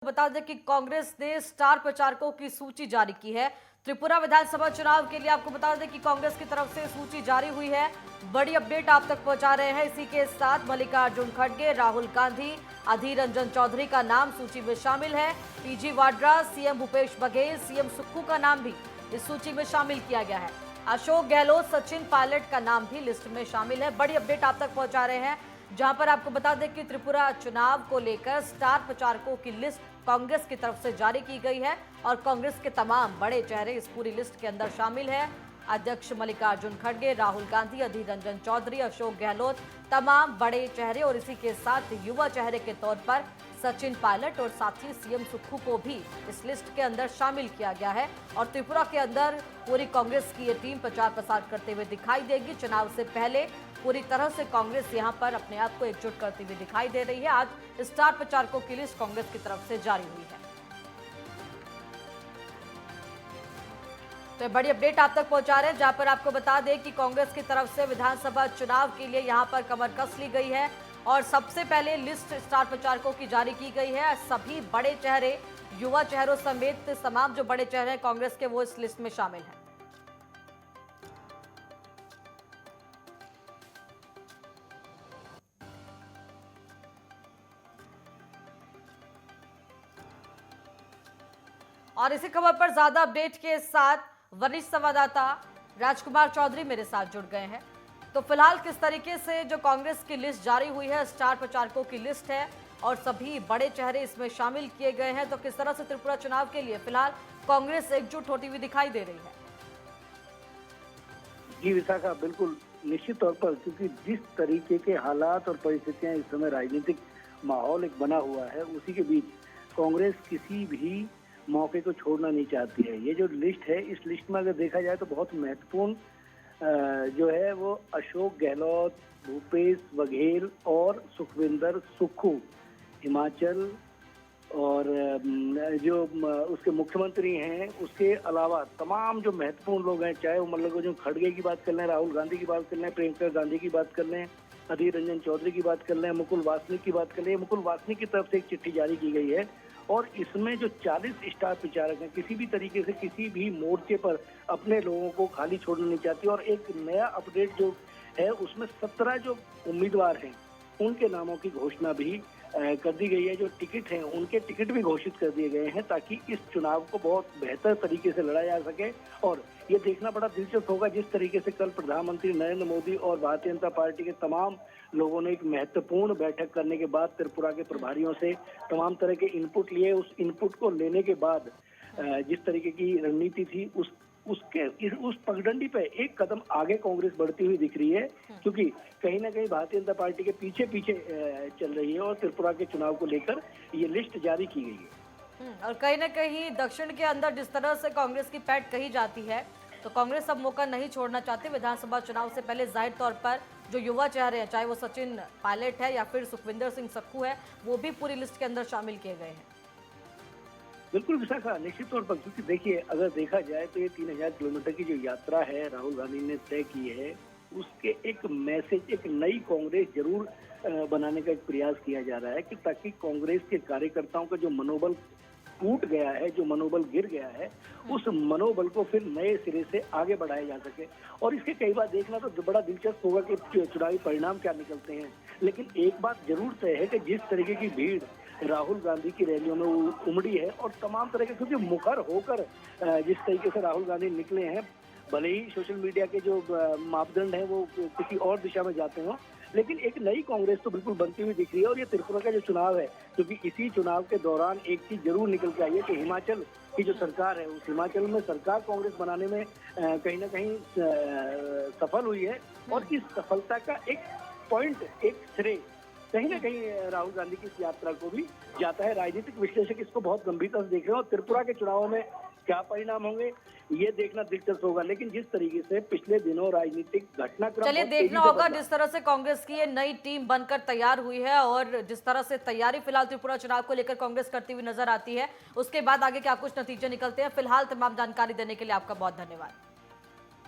बता दें कि कांग्रेस ने स्टार प्रचारकों की सूची जारी की है। त्रिपुरा विधानसभा चुनाव के लिए आपको बता दें कि कांग्रेस की तरफ से सूची जारी हुई है। बड़ी अपडेट आप तक पहुंचा रहे हैं। इसी के साथ मल्लिकार्जुन खड़गे, राहुल गांधी, अधीर रंजन चौधरी का नाम सूची में शामिल है। PG Vadra, CM Bhupesh Baghel, CM Sukhu का नाम भी इस सूची में शामिल किया गया है। अशोक गहलोत, सचिन पायलट का नाम भी लिस्ट में शामिल है। बड़ी अपडेट आप तक पहुंचा रहे हैं, जहां पर आपको बता दें कि त्रिपुरा चुनाव को लेकर स्टार प्रचारकों की लिस्ट कांग्रेस की तरफ से जारी की गई है और कांग्रेस के तमाम बड़े चेहरे इस पूरी लिस्ट के अंदर शामिल है। अध्यक्ष मल्लिकार्जुन खड़गे, राहुल गांधी, अधीर रंजन चौधरी, अशोक गहलोत, तमाम बड़े चेहरे और इसी के साथ युवा चेहरे के तौर पर सचिन पायलट और साथ ही सीएम सुक्खू को भी इस लिस्ट के अंदर शामिल किया गया है। और त्रिपुरा के अंदर पूरी कांग्रेस की ये टीम प्रचार प्रसार करते हुए दिखाई देगी। चुनाव से पहले पूरी तरह से कांग्रेस यहां पर अपने आप को एकजुट करती हुई दिखाई दे रही है। आज स्टार प्रचारकों की लिस्ट कांग्रेस की तरफ से जारी हुई है। तो बड़ी अपडेट आप तक पहुंचा रहे हैं, जहां पर आपको बता दें कि कांग्रेस की तरफ से विधानसभा चुनाव के लिए यहां पर कमर कस ली गई है और सबसे पहले लिस्ट स्टार प्रचारकों की जारी की गई है। सभी बड़े चेहरे, युवा चेहरों समेत तमाम जो बड़े चेहरे हैं कांग्रेस के, वो इस लिस्ट में शामिल हैं। और इसी खबर पर ज्यादा अपडेट के साथ वरिष्ठ संवाददाता राजकुमार चौधरी मेरे साथ जुड़ गए हैं। तो फिलहाल किस तरीके से जो कांग्रेस की लिस्ट जारी हुई है, स्टार प्रचारकों की लिस्ट है और सभी बड़े चेहरे इसमें शामिल किए गए हैं, तो किस तरह से त्रिपुरा चुनाव के लिए फिलहाल कांग्रेस एकजुट होती हुई दिखाई दे रही है? जी विशाखा, बिल्कुल निश्चित तौर पर, क्योंकि जिस तरीके के हालात और परिस्थितियां इस समय राजनीतिक माहौल एक बना हुआ है, उसी के बीच कांग्रेस किसी भी मौके को छोड़ना नहीं चाहती है। ये जो लिस्ट है, इस लिस्ट में अगर देखा जाए तो बहुत महत्वपूर्ण जो है वो अशोक गहलोत, भूपेश बघेल और सुखविंदर सुक्खू हिमाचल और जो उसके मुख्यमंत्री हैं, उसके अलावा तमाम जो महत्वपूर्ण लोग हैं, चाहे वो मल्लिकार्जुन खड़गे की बात कर लें, राहुल गांधी की बात कर लें, प्रियंका गांधी की बात कर लें, अधीर रंजन चौधरी की बात कर लें, मुकुल वासनिक की बात कर लें। मुकुल वासनिक की तरफ से एक चिट्ठी जारी की गई है और इसमें जो 40 स्टार प्रचारक हैं, किसी भी तरीके से किसी भी मोर्चे पर अपने लोगों को खाली छोड़ना नहीं चाहती। और एक नया अपडेट जो है, उसमें 17 जो उम्मीदवार हैं उनके नामों की घोषणा भी कर दी गई है। जो टिकट हैं उनके टिकट भी घोषित कर दिए गए हैं, ताकि इस चुनाव को बहुत बेहतर तरीके से लड़ा जा सके। और ये देखना बड़ा दिलचस्प होगा, जिस तरीके से कल प्रधानमंत्री नरेंद्र मोदी और भारतीय जनता पार्टी के तमाम लोगों ने एक महत्वपूर्ण बैठक करने के बाद त्रिपुरा के प्रभारियों से तमाम तरह के इनपुट लिए। उस इनपुट को लेने के बाद जिस तरीके की रणनीति थी, उस पगडंडी पे एक कदम आगे कांग्रेस बढ़ती हुई दिख रही है, क्योंकि कहीं ना कहीं भारतीय जनता पार्टी के पीछे पीछे चल रही है और त्रिपुरा के चुनाव को लेकर ये लिस्ट जारी की गई है। और कहीं ना कहीं दक्षिण के अंदर जिस तरह से कांग्रेस की पैठ कही जाती है, तो कांग्रेस अब मौका नहीं छोड़ना चाहती। विधानसभा चुनाव से पहले जाहिर तौर पर जो युवा चेहरे हैं, चाहे वो सचिन पायलट है या फिर सुखविंदर सिंह सुक्खू है, वो भी पूरी लिस्ट के अंदर शामिल किए गए हैं। बिल्कुल विशाखा, निश्चित तौर पर, क्योंकि देखिए अगर देखा जाए तो ये 3000 किलोमीटर की जो यात्रा है राहुल गांधी ने तय की है, उसके एक मैसेज, एक नई कांग्रेस जरूर बनाने का एक प्रयास किया जा रहा है, कि ताकि कांग्रेस के कार्यकर्ताओं का जो मनोबल टूट गया है, जो मनोबल गिर गया है, उस मनोबल को फिर नए सिरे से आगे बढ़ाया जा सके। और इसके कई बार देखना तो बड़ा दिलचस्प होगा कि चुनावी परिणाम क्या निकलते हैं। लेकिन एक बात जरूर तय है कि जिस तरीके की भीड़ राहुल गांधी की रैलियों में उमड़ी है और तमाम तरह के, क्योंकि मुखर होकर जिस तरीके से राहुल गांधी निकले हैं, भले ही सोशल मीडिया के जो मापदंड हैं वो किसी और दिशा में जाते हों, लेकिन एक नई कांग्रेस तो बिल्कुल बनती हुई दिख रही है। और ये त्रिपुरा का जो चुनाव है, क्योंकि इसी चुनाव के दौरान एक चीज जरूर निकल के आई है कि हिमाचल की जो सरकार है, उस हिमाचल में सरकार कांग्रेस बनाने में कहीं ना कहीं सफल हुई है। और इस सफलता का एक पॉइंट, एक श्रेय कहीं ना कहीं राहुल गांधी की इस यात्रा को भी जाता है। राजनीतिक विश्लेषक इसको बहुत गंभीरता से देख रहे हैं और त्रिपुरा के चुनावों में क्या परिणाम होंगे ये देखना दिलचस्प होगा। लेकिन जिस तरीके से पिछले दिनों राजनीतिक घटनाक्रम, चलिए देखना होगा जिस तरह से कांग्रेस की ये नई टीम बनकर तैयार हुई है और जिस तरह से तैयारी फिलहाल त्रिपुरा चुनाव को लेकर कांग्रेस करती हुई नजर आती है, उसके बाद आगे क्या कुछ नतीजे निकलते हैं। फिलहाल तमाम जानकारी देने के लिए आपका बहुत धन्यवाद।